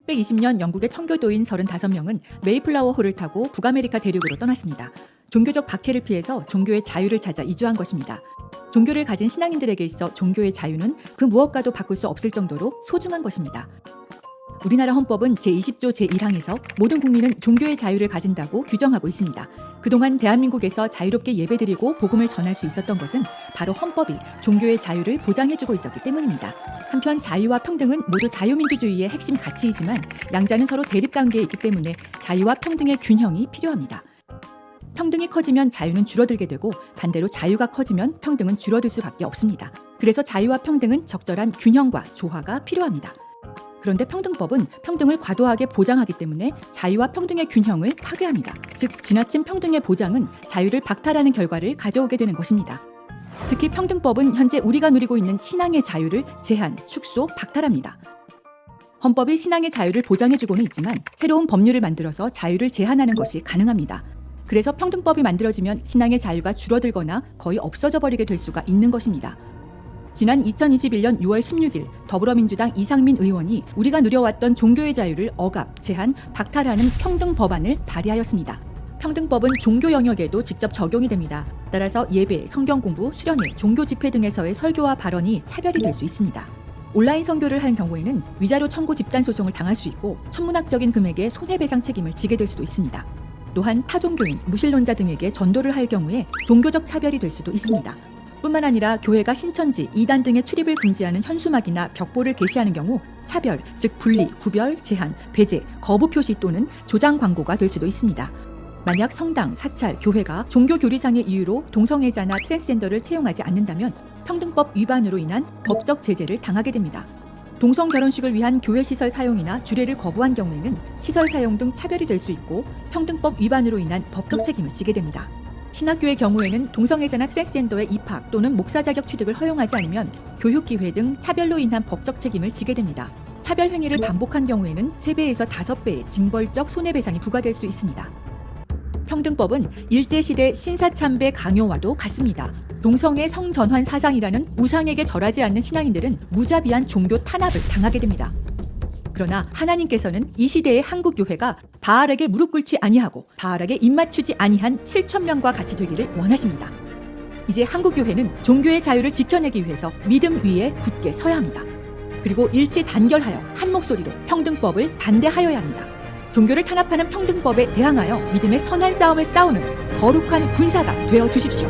1620년 영국의 청교도인 35명은 메이플라워 호를 타고 북아메리카 대륙으로 떠났습니다. 종교적 박해를 피해서 종교의 자유를 찾아 이주한 것입니다. 종교를 가진 신앙인들에게 있어 종교의 자유는 그 무엇과도 바꿀 수 없을 정도로 소중한 것입니다. 우리나라 헌법은 제20조 제1항에서 모든 국민은 종교의 자유를 가진다고 규정하고 있습니다. 그동안 대한민국에서 자유롭게 예배드리고 복음을 전할 수 있었던 것은 바로 헌법이 종교의 자유를 보장해주고 있었기 때문입니다. 한편 자유와 평등은 모두 자유민주주의의 핵심 가치이지만 양자는 서로 대립 관계에 있기 때문에 자유와 평등의 균형이 필요합니다. 평등이 커지면 자유는 줄어들게 되고 반대로 자유가 커지면 평등은 줄어들 수밖에 없습니다. 그래서 자유와 평등은 적절한 균형과 조화가 필요합니다. 그런데 평등법은 평등을 과도하게 보장하기 때문에 자유와 평등의 균형을 파괴합니다. 즉 지나친 평등의 보장은 자유를 박탈하는 결과를 가져오게 되는 것입니다. 특히 평등법은 현재 우리가 누리고 있는 신앙의 자유를 제한, 축소, 박탈합니다. 헌법이 신앙의 자유를 보장해주고는 있지만 새로운 법률을 만들어서 자유를 제한하는 것이 가능합니다. 그래서 평등법이 만들어지면 신앙의 자유가 줄어들거나 거의 없어져 버리게 될 수가 있는 것입니다. 지난 2021년 6월 16일 더불어민주당 이상민 의원이 우리가 누려왔던 종교의 자유를 억압, 제한, 박탈하는 평등법안을 발의하였습니다. 평등법은 종교 영역에도 직접 적용이 됩니다. 따라서 예배, 성경공부, 수련회, 종교 집회 등에서의 설교와 발언이 차별이 될 수 있습니다. 온라인 선교를 한 경우에는 위자료 청구 집단 소송을 당할 수 있고 천문학적인 금액의 손해배상 책임을 지게 될 수도 있습니다. 또한 타종교인, 무신론자 등에게 전도를 할 경우에 종교적 차별이 될 수도 있습니다. 뿐만 아니라 교회가 신천지, 이단 등의 출입을 금지하는 현수막이나 벽보를 게시하는 경우 차별, 즉 분리, 구별, 제한, 배제, 거부 표시 또는 조장 광고가 될 수도 있습니다. 만약 성당, 사찰, 교회가 종교 교리상의 이유로 동성애자나 트랜스젠더를 채용하지 않는다면 평등법 위반으로 인한 법적 제재를 당하게 됩니다. 동성 결혼식을 위한 교회 시설 사용이나 주례를 거부한 경우에는 시설 사용 등 차별이 될 수 있고 평등법 위반으로 인한 법적 책임을 지게 됩니다. 신학교의 경우에는 동성애자나 트랜스젠더의 입학 또는 목사 자격 취득을 허용하지 않으면 교육기회 등 차별로 인한 법적 책임을 지게 됩니다. 차별 행위를 반복한 경우에는 3배에서 5배의 징벌적 손해배상이 부과될 수 있습니다. 평등법은 일제시대 신사참배 강요와도 같습니다. 동성애 성전환 사상이라는 우상에게 절하지 않는 신앙인들은 무자비한 종교 탄압을 당하게 됩니다. 그러나 하나님께서는 이 시대의 한국 교회가 바알에게 무릎 꿇지 아니하고 바알에게 입맞추지 아니한 7,000명과 같이 되기를 원하십니다. 이제 한국 교회는 종교의 자유를 지켜내기 위해서 믿음 위에 굳게 서야 합니다. 그리고 일치 단결하여 한 목소리로 평등법을 반대하여야 합니다. 종교를 탄압하는 평등법에 대항하여 믿음의 선한 싸움을 싸우는 거룩한 군사가 되어 주십시오.